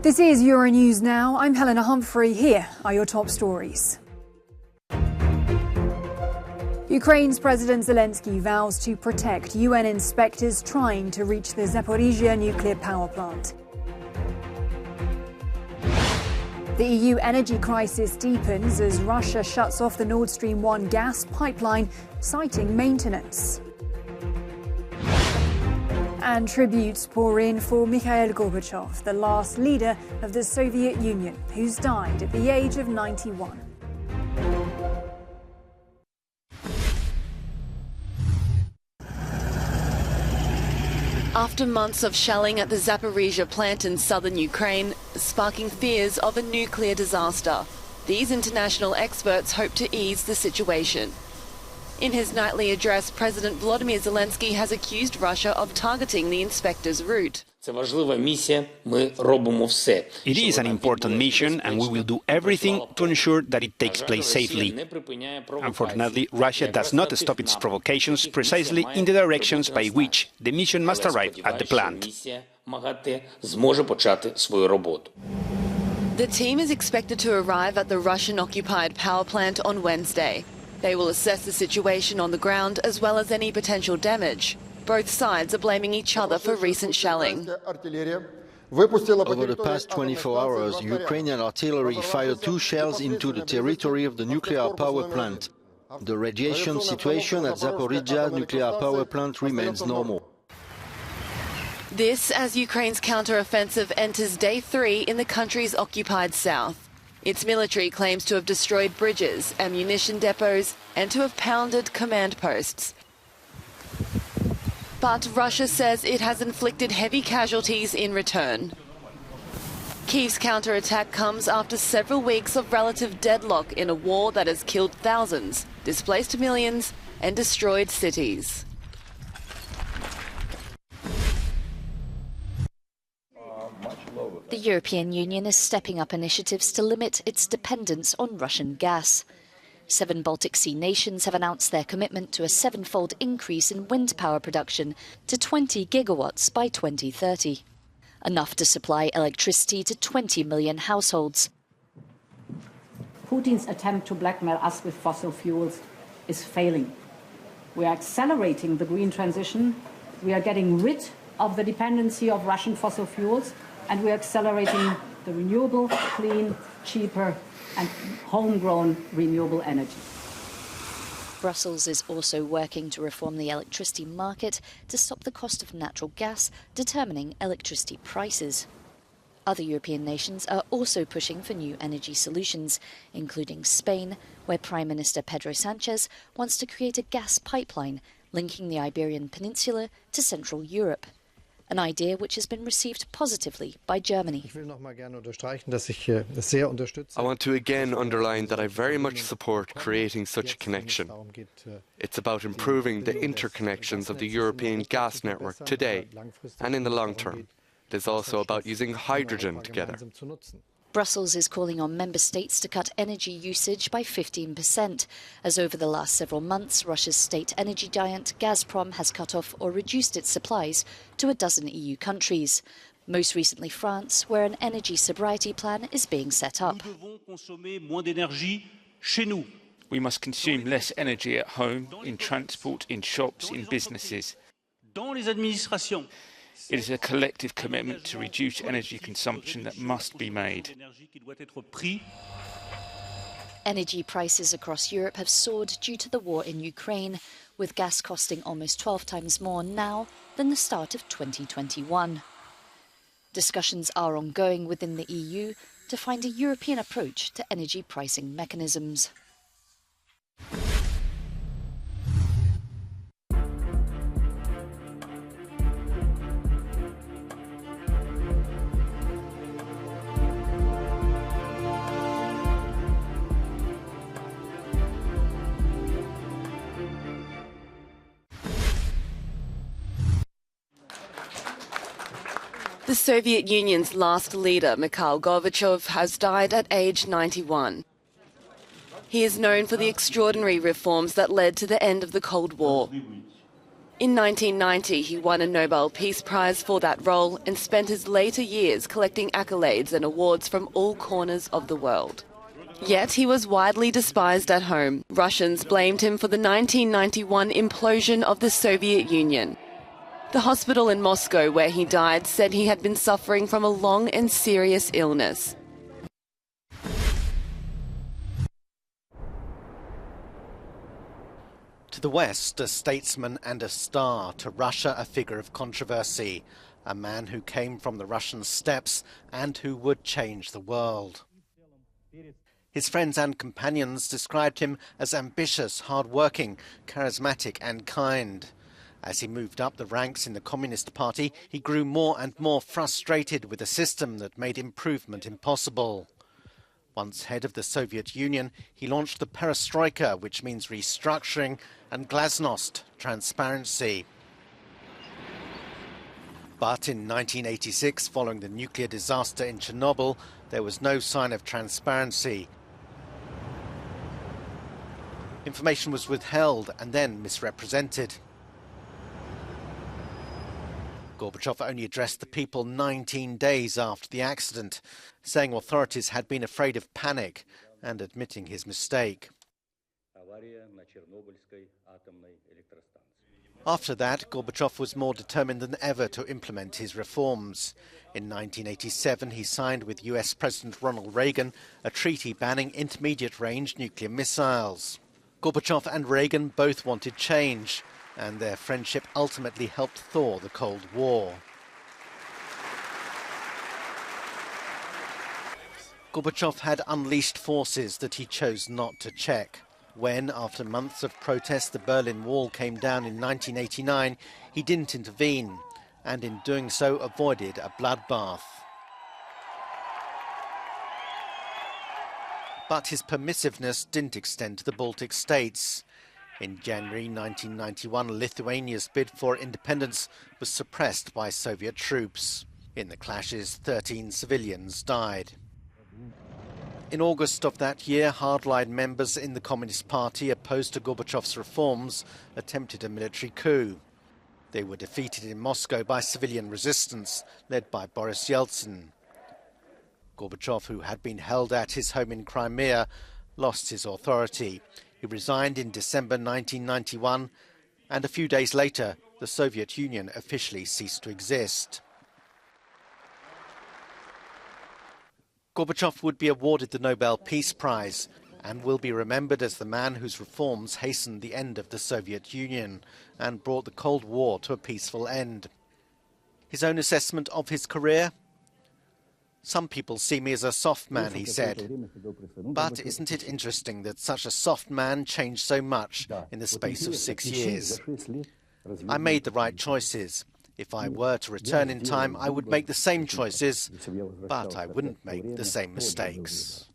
This is Euronews Now. I'm Helena Humphrey. Here are your top stories. Ukraine's President Zelensky vows to protect UN inspectors trying to reach the Zaporizhzhia nuclear power plant. The EU energy crisis deepens as Russia shuts off the Nord Stream 1 gas pipeline, citing maintenance. And tributes pour in for Mikhail Gorbachev, the last leader of the Soviet Union, who's died at the age of 91. After months of shelling at the Zaporizhzhia plant in southern Ukraine, sparking fears of a nuclear disaster, these international experts hope to ease the situation. In his nightly address, President Volodymyr Zelensky has accused Russia of targeting the inspectors' route. It is an important mission, and we will do everything to ensure that it takes place safely. Unfortunately, Russia does not stop its provocations precisely in the directions by which the mission must arrive at the plant. The team is expected to arrive at the Russian-occupied power plant on Wednesday. They will assess the situation on the ground as well as any potential damage. Both sides are blaming each other for recent shelling. Over the past 24 hours, Ukrainian artillery fired 2 shells into the territory of the nuclear power plant. The radiation situation at Zaporizhzhia nuclear power plant remains normal. This as Ukraine's counter-offensive enters day 3 in the country's occupied south. Its military claims to have destroyed bridges, ammunition depots, and to have pounded command posts. But Russia says it has inflicted heavy casualties in return. Kyiv's counterattack comes after several weeks of relative deadlock in a war that has killed thousands, displaced millions, and destroyed cities. The European Union is stepping up initiatives to limit its dependence on Russian gas. 7 Baltic Sea nations have announced their commitment to a 7-fold increase in wind power production to 20 gigawatts by 2030, enough to supply electricity to 20 million households. Putin's attempt to blackmail us with fossil fuels is failing. We are accelerating the green transition, we are getting rid of the dependency of Russian fossil fuels, and we are accelerating the renewable, clean, cheaper and homegrown renewable energy. Brussels is also working to reform the electricity market to stop the cost of natural gas determining electricity prices. Other European nations are also pushing for new energy solutions, including Spain, where Prime Minister Pedro Sánchez wants to create a gas pipeline linking the Iberian Peninsula to Central Europe. An idea which has been received positively by Germany. I want to again underline that I very much support creating such a connection. It's about improving the interconnections of the European gas network today and in the long term. It is also about using hydrogen together. Brussels is calling on member states to cut energy usage by 15%, as over the last several months, Russia's state energy giant Gazprom has cut off or reduced its supplies to a dozen EU countries. Most recently France, where an energy sobriety plan is being set up. We must consume less energy at home, in transport, in shops, in businesses. It is a collective commitment to reduce energy consumption that must be made. Energy prices across Europe have soared due to the war in Ukraine, with gas costing almost 12 times more now than the start of 2021. Discussions are ongoing within the EU to find a European approach to energy pricing mechanisms. The Soviet Union's last leader, Mikhail Gorbachev, has died at age 91. He is known for the extraordinary reforms that led to the end of the Cold War. In 1990, he won a Nobel Peace Prize for that role and spent his later years collecting accolades and awards from all corners of the world. Yet he was widely despised at home. Russians blamed him for the 1991 implosion of the Soviet Union. The hospital in Moscow where he died said he had been suffering from a long and serious illness. To the West, a statesman and a star. To Russia, a figure of controversy. A man who came from the Russian steppes and who would change the world. His friends and companions described him as ambitious, hard-working, charismatic and kind. As he moved up the ranks in the Communist Party, he grew more and more frustrated with a system that made improvement impossible. Once head of the Soviet Union, he launched the perestroika, which means restructuring, and glasnost, transparency. But in 1986, following the nuclear disaster in Chernobyl, there was no sign of transparency. Information was withheld and then misrepresented. Gorbachev only addressed the people 19 days after the accident, saying authorities had been afraid of panic and admitting his mistake. After that, Gorbachev was more determined than ever to implement his reforms. In 1987, he signed with US President Ronald Reagan a treaty banning intermediate-range nuclear missiles. Gorbachev and Reagan both wanted change, and their friendship ultimately helped thaw the Cold War. Gorbachev had unleashed forces that he chose not to check. When, after months of protest, the Berlin Wall came down in 1989, he didn't intervene, and in doing so avoided a bloodbath. But his permissiveness didn't extend to the Baltic states. In January 1991, Lithuania's bid for independence was suppressed by Soviet troops. In the clashes, 13 civilians died. In August of that year, hardline members in the Communist Party opposed to Gorbachev's reforms attempted a military coup. They were defeated in Moscow by civilian resistance, led by Boris Yeltsin. Gorbachev, who had been held at his home in Crimea, lost his authority. He resigned in December 1991, and a few days later, the Soviet Union officially ceased to exist. Gorbachev would be awarded the Nobel Peace Prize and will be remembered as the man whose reforms hastened the end of the Soviet Union and brought the Cold War to a peaceful end. His own assessment of his career? Some people see me as a soft man, he said. But isn't it interesting that such a soft man changed so much in the space of 6 years? I made the right choices. If I were to return in time, I would make the same choices, but I wouldn't make the same mistakes.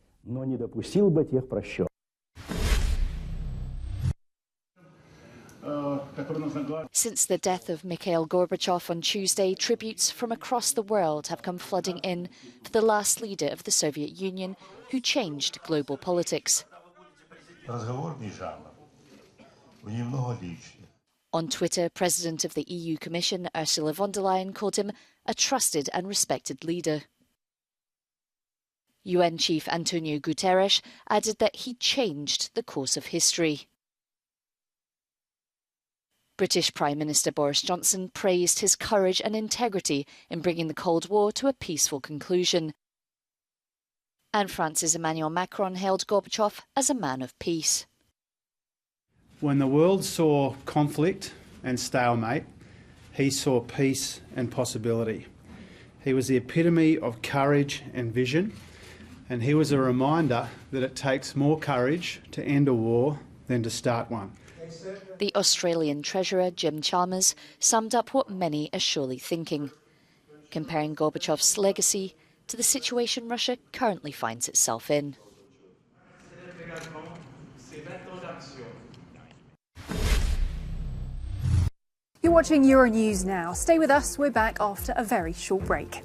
Since the death of Mikhail Gorbachev on Tuesday, tributes from across the world have come flooding in for the last leader of the Soviet Union who changed global politics. On Twitter, President of the EU Commission, Ursula von der Leyen, called him a trusted and respected leader. UN Chief Antonio Guterres added that he changed the course of history. British Prime Minister Boris Johnson praised his courage and integrity in bringing the Cold War to a peaceful conclusion. And France's Emmanuel Macron hailed Gorbachev as a man of peace. When the world saw conflict and stalemate, he saw peace and possibility. He was the epitome of courage and vision, and he was a reminder that it takes more courage to end a war than to start one. The Australian Treasurer, Jim Chalmers, summed up what many are surely thinking, comparing Gorbachev's legacy to the situation Russia currently finds itself in. You're watching Euronews now. Stay with us. We're back after a very short break.